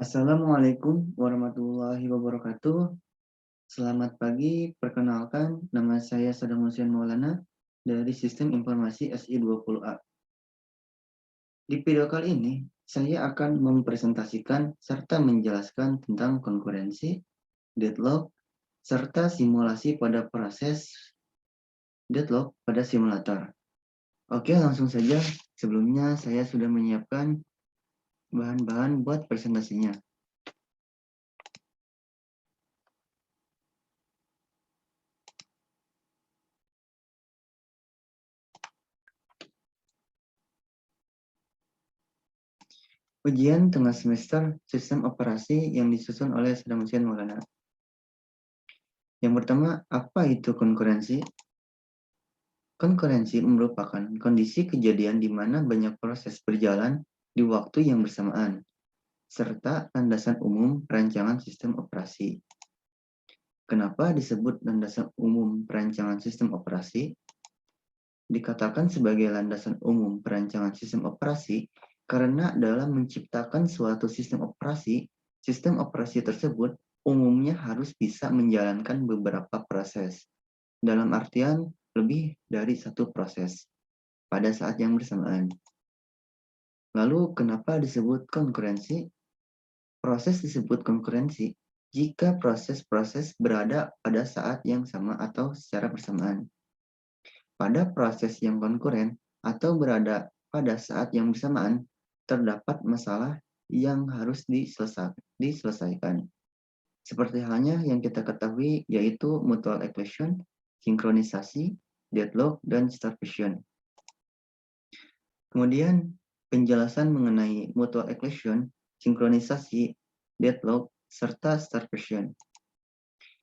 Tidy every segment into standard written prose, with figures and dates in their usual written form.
Assalamualaikum warahmatullahi wabarakatuh. Selamat pagi, perkenalkan nama saya Saddam Hussein Maulana dari Sistem Informasi SI20A. Di video kali ini, saya akan mempresentasikan serta menjelaskan tentang konkurensi, deadlock, serta simulasi pada proses deadlock pada simulator. Oke, langsung saja. Sebelumnya saya sudah menyiapkan bahan-bahan buat presentasinya. Ujian tengah semester sistem operasi yang disusun oleh Saddam Hussein Maulana. Yang pertama, apa itu konkurensi? Konkurensi merupakan kondisi kejadian di mana banyak proses berjalan di waktu yang bersamaan, serta landasan umum perancangan sistem operasi. Kenapa disebut landasan umum perancangan sistem operasi? Dikatakan sebagai landasan umum perancangan sistem operasi karena dalam menciptakan suatu sistem operasi tersebut umumnya harus bisa menjalankan beberapa proses. Dalam artian lebih dari satu proses pada saat yang bersamaan. Lalu kenapa disebut konkurensi? Proses disebut konkurensi jika proses-proses berada pada saat yang sama atau secara bersamaan. Pada proses yang konkuren atau berada pada saat yang bersamaan, terdapat masalah yang harus diselesaikan. Seperti halnya yang kita ketahui yaitu mutual exclusion, sinkronisasi, deadlock, dan starvation. Kemudian penjelasan mengenai mutual exclusion, sinkronisasi, deadlock, serta starvation.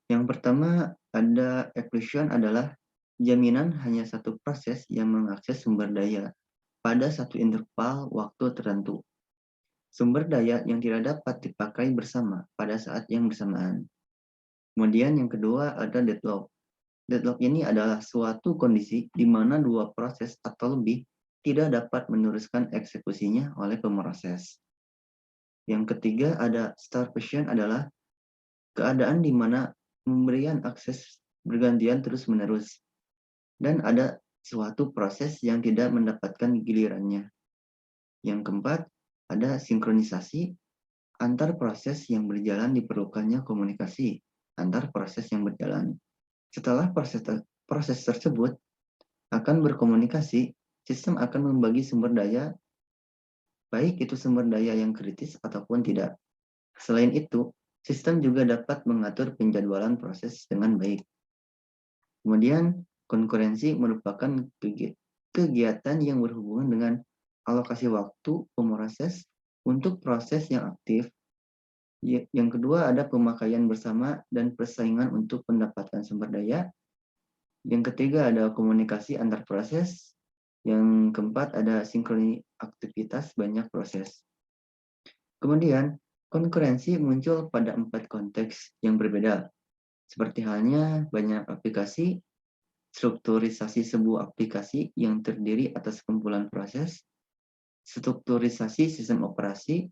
Yang pertama ada exclusion adalah jaminan hanya satu proses yang mengakses sumber daya pada satu interval waktu tertentu. Sumber daya yang tidak dapat dipakai bersama pada saat yang bersamaan. Kemudian yang kedua ada deadlock. Deadlock ini adalah suatu kondisi di mana dua proses atau lebih tidak dapat meneruskan eksekusinya oleh pemroses. Yang ketiga ada starvation adalah keadaan di mana pemberian akses bergantian terus-menerus dan ada suatu proses yang tidak mendapatkan gilirannya. Yang keempat, ada sinkronisasi antar proses yang berjalan diperlukannya komunikasi antar proses yang berjalan. Setelah proses tersebut akan berkomunikasi, sistem akan membagi sumber daya, baik itu sumber daya yang kritis ataupun tidak. Selain itu, sistem juga dapat mengatur penjadwalan proses dengan baik. Kemudian, konkurensi merupakan kegiatan yang berhubungan dengan alokasi waktu pemroses untuk proses yang aktif. Yang kedua ada pemakaian bersama dan persaingan untuk mendapatkan sumber daya. Yang ketiga ada komunikasi antar proses. Yang keempat ada sinkroni aktivitas banyak proses. Kemudian, konkurensi muncul pada 4 konteks yang berbeda. Seperti halnya banyak aplikasi, strukturisasi sebuah aplikasi yang terdiri atas kumpulan proses, strukturisasi sistem operasi,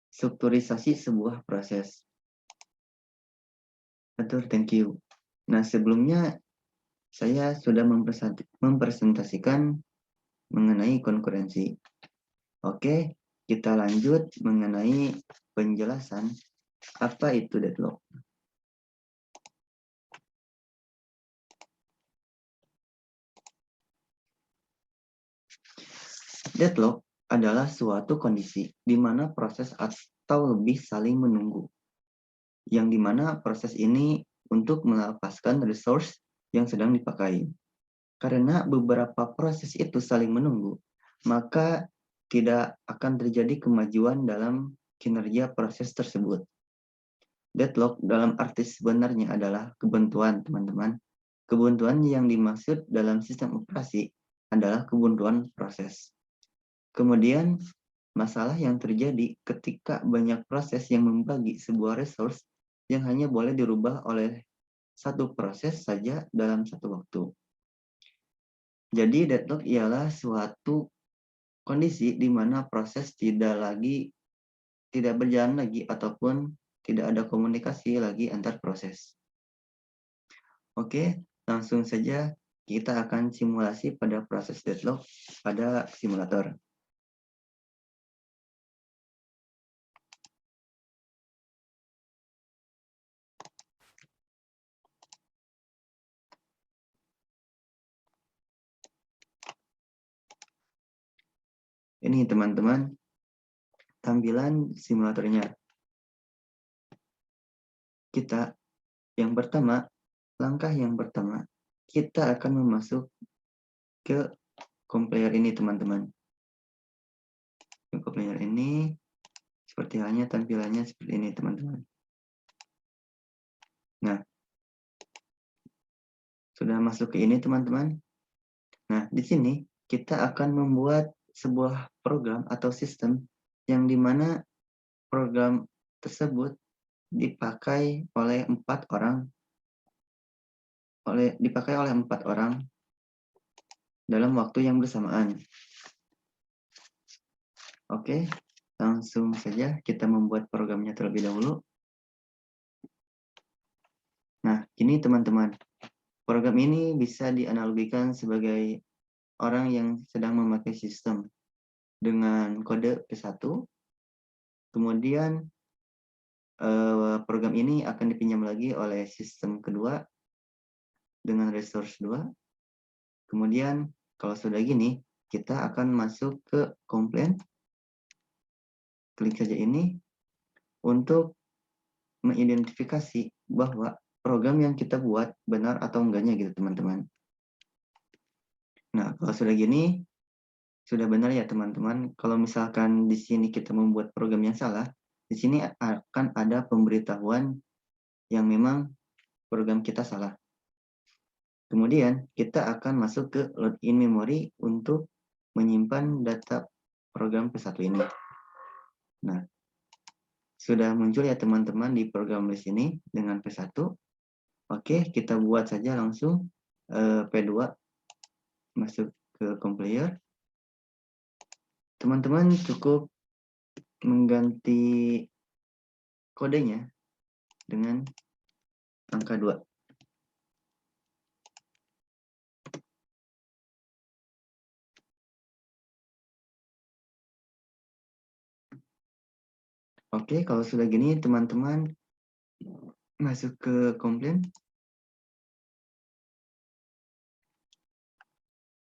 strukturisasi sebuah proses. Atur, thank you. Nah, sebelumnya saya sudah mempresentasikan mengenai konkurensi. Oke, kita lanjut mengenai penjelasan apa itu deadlock. Deadlock adalah suatu kondisi di mana proses atau lebih saling menunggu, yang dimana proses ini untuk melepaskan resource yang sedang dipakai. Karena beberapa proses itu saling menunggu, maka tidak akan terjadi kemajuan dalam kinerja proses tersebut. Deadlock dalam arti sebenarnya adalah kebuntuan, teman-teman. Kebuntuan yang dimaksud dalam sistem operasi adalah kebuntuan proses. Kemudian, masalah yang terjadi ketika banyak proses yang membagi sebuah resource yang hanya boleh dirubah oleh satu proses saja dalam satu waktu. Jadi deadlock ialah suatu kondisi di mana proses tidak lagi tidak berjalan lagi ataupun tidak ada komunikasi lagi antar proses. Oke, langsung saja kita akan simulasi pada proses deadlock pada simulator. Ini teman-teman tampilan simulatornya. Langkah yang pertama, kita akan masuk ke compiler ini teman-teman. Compiler ini seperti halnya tampilannya seperti ini teman-teman. Nah, sudah masuk ke ini teman-teman. Nah, di sini kita akan membuat sebuah program atau sistem yang dimana program tersebut dipakai oleh empat orang dalam waktu yang bersamaan. Oke, langsung saja kita membuat programnya terlebih dahulu. Nah, ini teman-teman, program ini bisa dianalogikan sebagai orang yang sedang memakai sistem dengan kode P1, kemudian program ini akan dipinjam lagi oleh sistem kedua dengan resource 2. Kemudian kalau sudah gini, kita akan masuk ke komplain. Klik saja ini untuk mengidentifikasi bahwa program yang kita buat benar atau enggaknya gitu teman-teman. Nah, kalau sudah gini, sudah benar ya teman-teman. Kalau misalkan di sini kita membuat program yang salah, di sini akan ada pemberitahuan yang memang program kita salah. Kemudian kita akan masuk ke login memory untuk menyimpan data program P1 ini. Nah, sudah muncul ya teman-teman di program list ini dengan P1. Oke, kita buat saja langsung P2 masuk ke compiler. Teman-teman cukup mengganti kodenya dengan angka 2. Oke, kalau sudah gini teman-teman masuk ke komplain.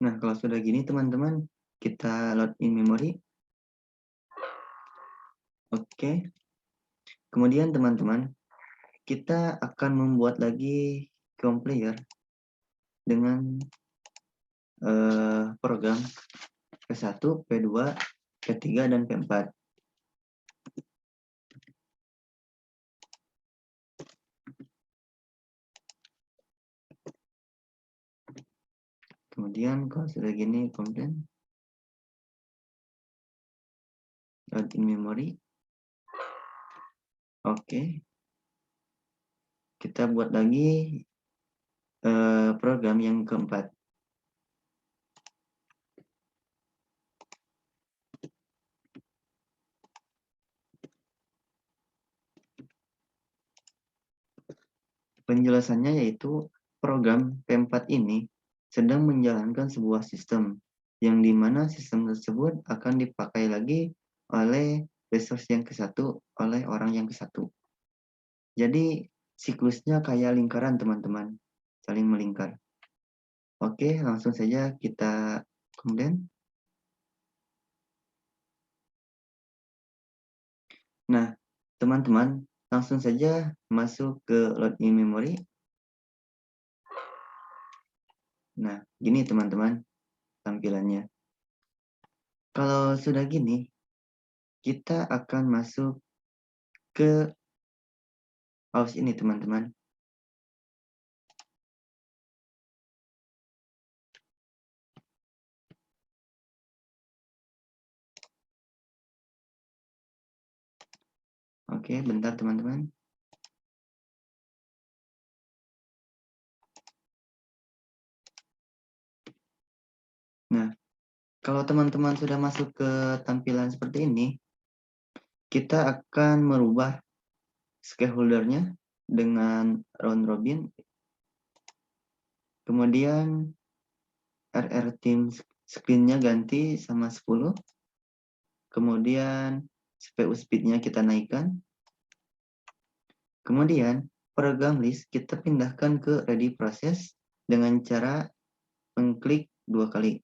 Nah, kalau sudah gini teman-teman, kita load in memory. Oke. Kemudian teman-teman, kita akan membuat lagi compiler dengan program P1, P2, P3, dan P4. Kemudian kalau sudah gini komplain, load in memory. Oke. Kita buat lagi program yang keempat. Penjelasannya yaitu program P4 ini sedang menjalankan sebuah sistem yang dimana sistem tersebut akan dipakai lagi oleh resource yang ke-1 oleh orang yang ke-1. Jadi siklusnya kayak lingkaran teman-teman, saling melingkar. Oke, langsung saja kita kemudian. Nah, teman-teman langsung saja masuk ke login memory. Nah, gini teman-teman tampilannya. Kalau sudah gini, kita akan masuk ke pause ini teman-teman. Oke, bentar teman-teman. Nah, kalau teman-teman sudah masuk ke tampilan seperti ini, kita kita akan merubah stakeholder-nya dengan round robin. Kemudian RR team screen-nya ganti sama 10. Kemudian CPU speed-nya kita naikkan. Kemudian program list kita pindahkan ke ready process dengan cara mengklik 2 kali.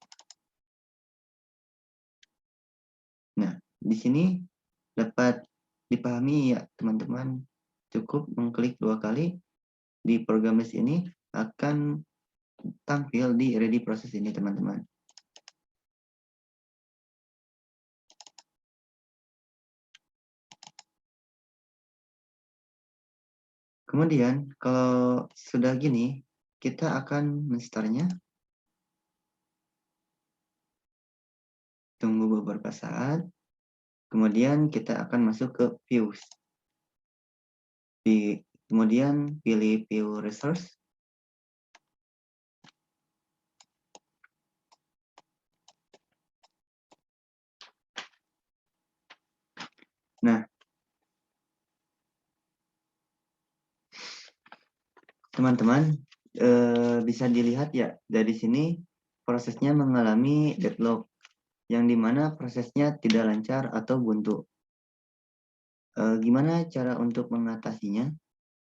Nah, di sini dapat dipahami ya teman-teman, cukup mengklik 2 kali di program list ini akan tampil di ready process ini teman-teman. Kemudian kalau sudah gini, kita akan men-start-nya. Tunggu beberapa saat. Kemudian kita akan masuk ke views. Kemudian pilih view resource. Nah, teman-teman bisa dilihat ya dari sini prosesnya mengalami deadlock yang dimana prosesnya tidak lancar atau buntu. Gimana cara untuk mengatasinya?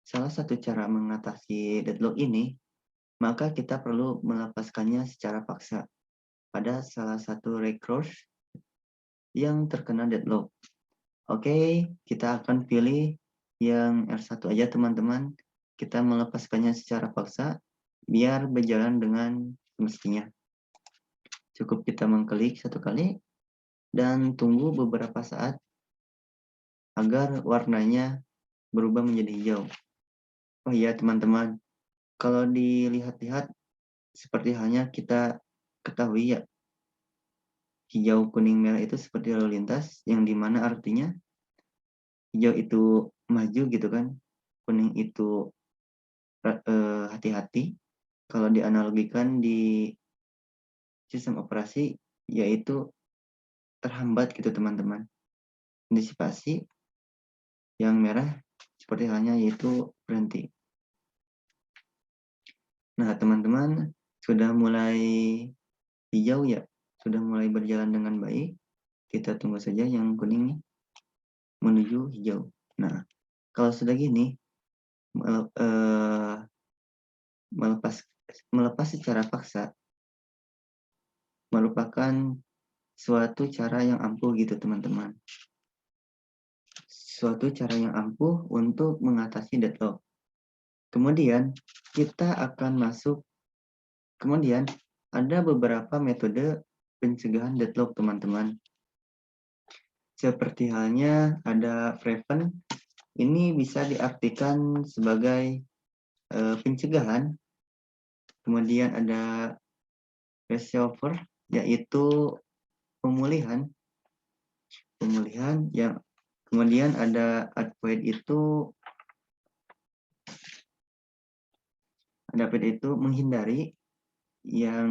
Salah satu cara mengatasi deadlock ini, maka kita perlu melepaskannya secara paksa pada salah satu resource yang terkena deadlock. Oke, kita akan pilih yang R1 aja teman-teman. Kita melepaskannya secara paksa biar berjalan dengan semestinya. Cukup kita mengklik 1 kali dan tunggu beberapa saat agar warnanya berubah menjadi hijau. Oh iya teman-teman, kalau dilihat-lihat seperti halnya kita ketahui ya, hijau, kuning, merah itu seperti lalu lintas yang dimana artinya hijau itu maju gitu kan, kuning itu hati-hati. Kalau dianalogikan di sistem operasi yaitu terhambat gitu teman-teman. Antisipasi yang merah seperti halnya yaitu berhenti. Nah, teman-teman sudah mulai hijau ya, sudah mulai berjalan dengan baik. Kita tunggu saja yang kuning menuju hijau. Nah, kalau sudah gini, melepas secara paksa merupakan suatu cara yang ampuh gitu teman-teman. Suatu cara yang ampuh untuk mengatasi deadlock. Kemudian kita akan masuk, kemudian ada beberapa metode pencegahan deadlock teman-teman. Seperti halnya ada prevent, ini bisa diartikan sebagai pencegahan. Kemudian ada recover, yaitu pemulihan yang kemudian ada avoid itu menghindari, yang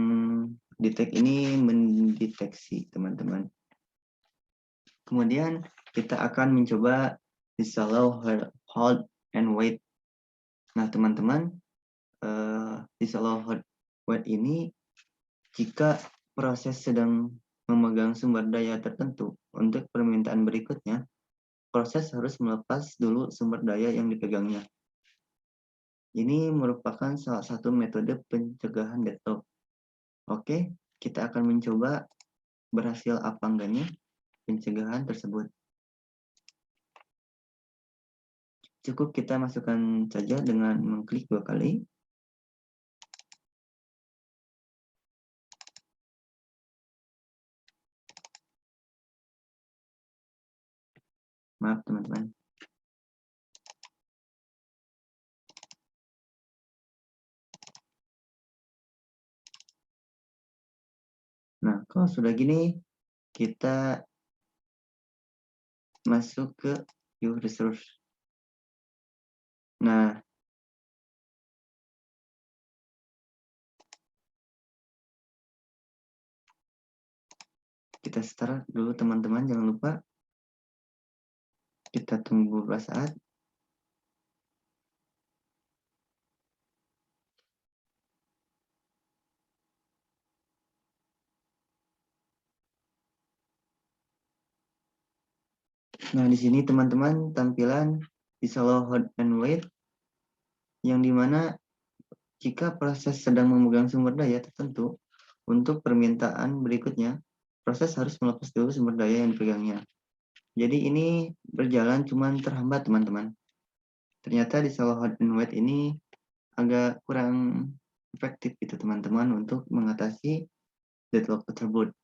detect ini mendeteksi teman-teman. Kemudian kita akan mencoba disallow, hold, and wait. Nah teman-teman, disallow, hold, wait ini jika proses sedang memegang sumber daya tertentu untuk permintaan berikutnya, proses harus melepas dulu sumber daya yang dipegangnya. Ini merupakan salah satu metode pencegahan deadlock. Oke, kita akan mencoba berhasil apa enggaknya pencegahan tersebut. Cukup kita masukkan saja dengan mengklik 2 kali. Maaf teman-teman. Nah, kalau sudah gini, kita masuk ke view resource. Nah, kita start dulu teman-teman, jangan lupa. Kita tunggu beberapa saat. Nah, di sini teman-teman tampilan disallow hold and wait, yang dimana jika proses sedang memegang sumber daya tertentu, untuk permintaan berikutnya, proses harus melepas dulu sumber daya yang dipegangnya. Jadi ini berjalan cuman terhambat teman-teman. Ternyata disallow hold and wait ini agak kurang efektif gitu teman-teman untuk mengatasi deadlock tersebut.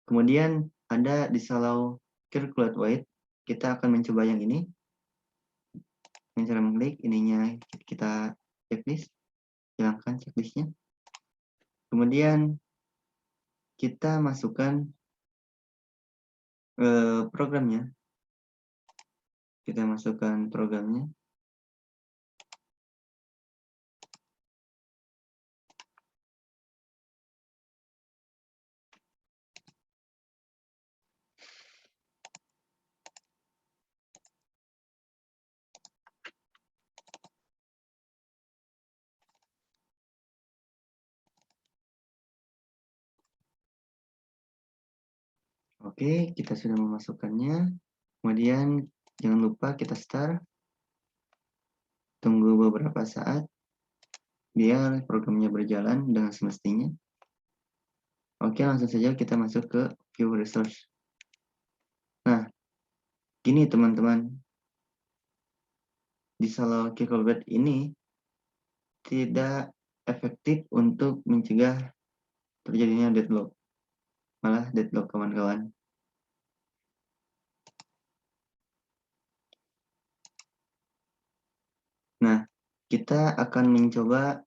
Kemudian ada disallow calculate wait. Kita akan mencoba yang ini. Dengan cara mengklik ininya kita checklist, hilangkan checklistnya. Kemudian kita masukkan programnya. Kita masukkan programnya. Oke, kita sudah memasukkannya. Kemudian jangan lupa kita start. Tunggu beberapa saat biar programnya berjalan dengan semestinya. Oke, langsung saja kita masuk ke view resource. Nah, gini teman-teman. Disallow calculate ini tidak efektif untuk mencegah terjadinya deadlock. Malah deadlock kawan-kawan. Nah, kita akan mencoba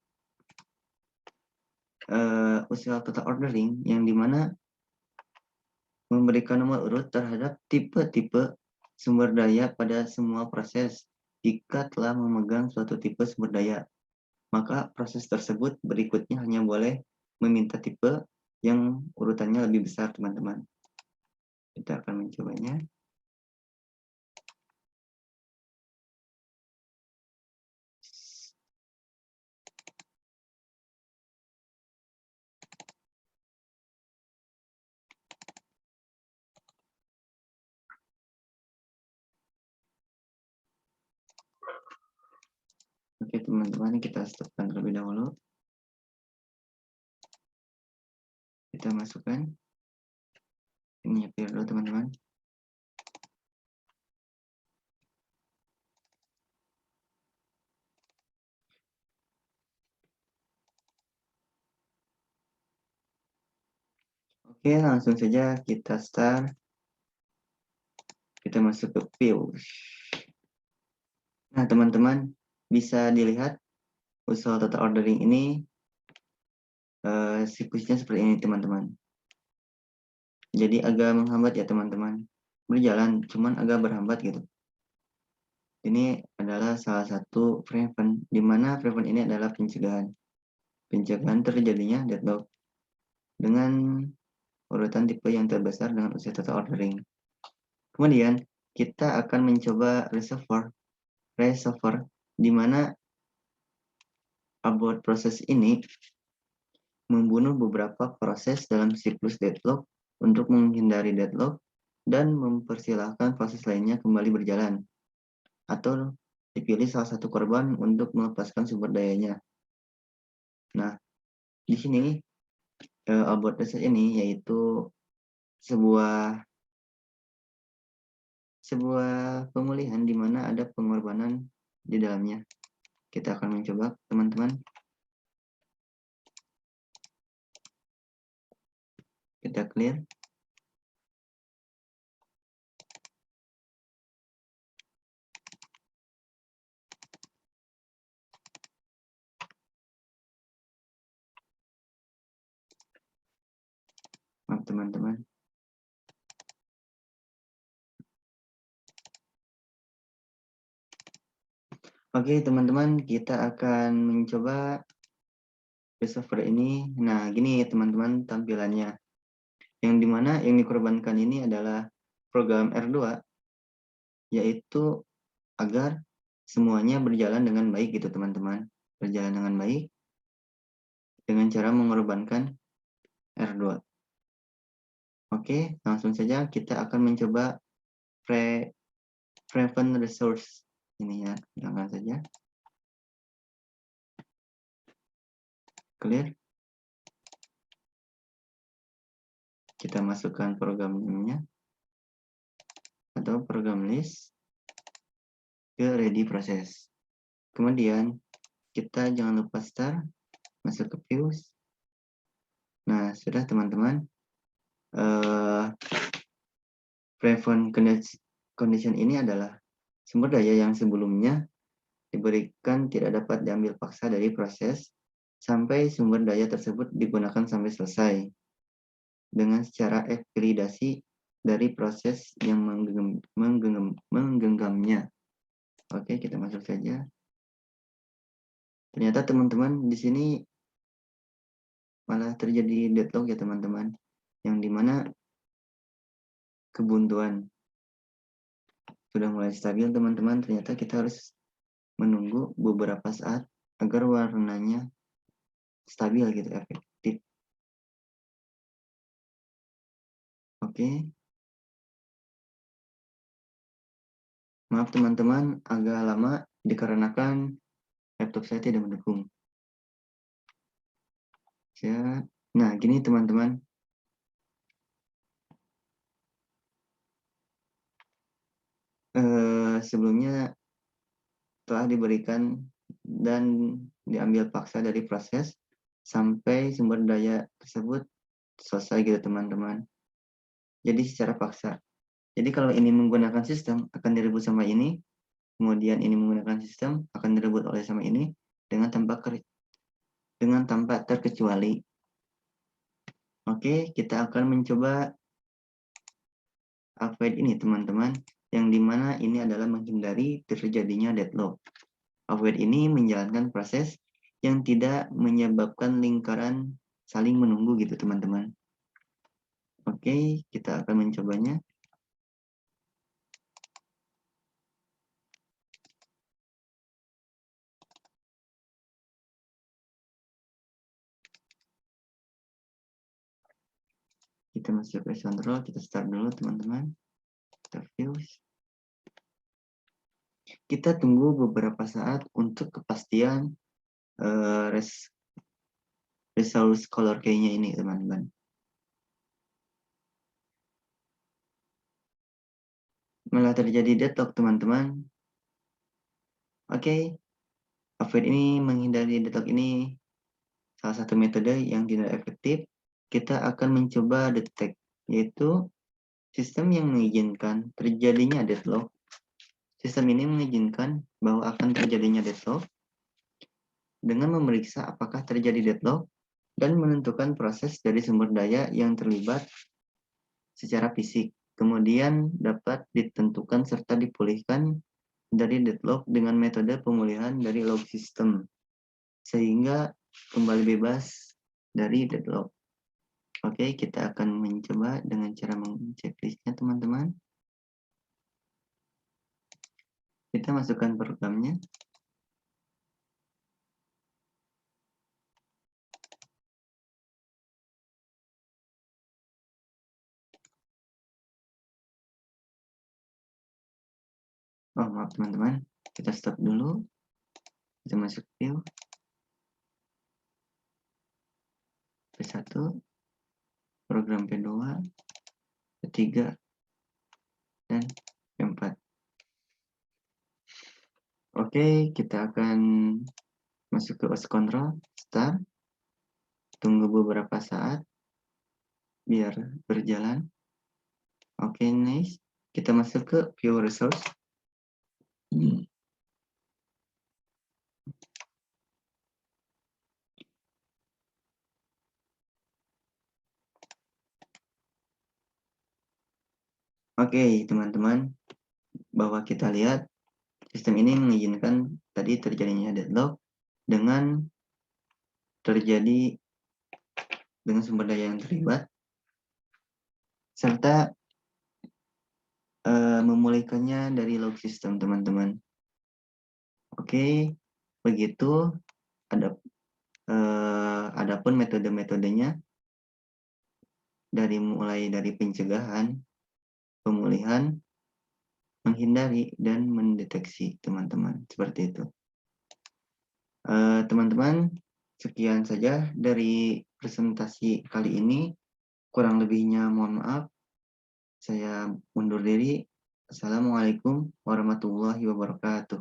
usaha total ordering yang dimana memberikan nomor urut terhadap tipe-tipe sumber daya pada semua proses. Jika telah memegang suatu tipe sumber daya, maka proses tersebut berikutnya hanya boleh meminta tipe yang urutannya lebih besar, teman-teman. Kita akan mencobanya. Oke, teman-teman, kita stopkan terlebih dahulu. Kita masukkan. Ini appear dulu, teman-teman. Oke, langsung saja kita start. Kita masuk ke view. Nah, teman-teman, bisa dilihat usaha total ordering ini siklusnya seperti ini, teman-teman. Jadi agak menghambat ya, teman-teman. Berjalan, cuman agak berhambat gitu. Ini adalah salah satu prevent, di mana prevent ini adalah pencegahan. Pencegahan terjadinya deadlock dengan urutan tipe yang terbesar dengan usia total ordering. Kemudian, kita akan mencoba reservoir, di mana abort proses ini membunuh beberapa proses dalam siklus deadlock untuk menghindari deadlock dan mempersilahkan proses lainnya kembali berjalan. Atau dipilih salah satu korban untuk melepaskan sumber dayanya. Nah, di sini abort proses ini yaitu sebuah pemulihan di mana ada pengorbanan di dalamnya. Kita akan mencoba, teman-teman. Kita clear. Maaf, teman-teman. Oke, teman-teman, kita akan mencoba resolver ini. Nah, gini teman-teman tampilannya. Yang dimana yang dikorbankan ini adalah program R2 yaitu agar semuanya berjalan dengan baik gitu teman-teman. Berjalan dengan baik dengan cara mengorbankan R2. Oke, langsung saja kita akan mencoba prevent resource ini ya, nyalakan saja. Clear. Kita masukkan programnya atau program list ke ready process. Kemudian kita jangan lupa start, masuk ke views. Nah, sudah teman-teman. Prevent condition ini adalah sumber daya yang sebelumnya diberikan tidak dapat diambil paksa dari proses sampai sumber daya tersebut digunakan sampai selesai dengan secara validasi dari proses yang menggenggamnya. Oke, kita masuk saja. Ternyata teman-teman di sini malah terjadi deadlock ya teman-teman, yang dimana kebuntuan sudah mulai stabil teman-teman. Ternyata kita harus menunggu beberapa saat agar warnanya stabil gitu, efektif. Oke. Maaf teman-teman, agak lama dikarenakan laptop saya tidak mendukung. Nah, gini teman-teman. Sebelumnya telah diberikan dan diambil paksa dari proses sampai sumber daya tersebut selesai gitu teman-teman. Jadi secara paksa. Jadi kalau ini menggunakan sistem akan direbut sama ini, kemudian ini menggunakan sistem akan direbut oleh sama ini dengan tanpa terkecuali. Oke, kita akan mencoba avoid ini teman-teman, yang dimana ini adalah menghindari terjadinya deadlock. Avoid ini menjalankan proses yang tidak menyebabkan lingkaran saling menunggu gitu teman-teman. Oke, kita akan mencobanya. Kita masuk ke control, kita start dulu teman-teman. Kita views. Kita tunggu beberapa saat untuk kepastian resource color key-nya ini teman-teman. Malah terjadi deadlock teman-teman. Oke, avoid ini menghindari deadlock ini salah satu metode yang tidak efektif. Kita akan mencoba detect, yaitu sistem yang mengizinkan terjadinya deadlock. Sistem ini mengizinkan bahwa akan terjadinya deadlock dengan memeriksa apakah terjadi deadlock dan menentukan proses dari sumber daya yang terlibat secara fisik. Kemudian dapat ditentukan serta dipulihkan dari deadlock dengan metode pemulihan dari log system, sehingga kembali bebas dari deadlock. Oke, kita akan mencoba dengan cara mengchecklistnya teman-teman. Kita masukkan programnya. Oh, maaf teman-teman. Kita stop dulu. Kita masuk view. P1, program P2, P3, dan P4. Oke, kita akan masuk ke OS control, start. Tunggu beberapa saat biar berjalan. Oke, nice. Kita masuk ke view resource. Oke, teman-teman, bahwa kita lihat sistem ini mengizinkan tadi terjadinya deadlock dengan terjadi dengan sumber daya yang terlibat serta memulihkannya dari log system, teman-teman. Oke, begitu. Adapun metode-metodenya mulai dari pencegahan, pemulihan, menghindari, dan mendeteksi, teman-teman. Seperti itu. Teman-teman, sekian saja dari presentasi kali ini. Kurang lebihnya mohon maaf. Saya undur diri. Assalamualaikum warahmatullahi wabarakatuh.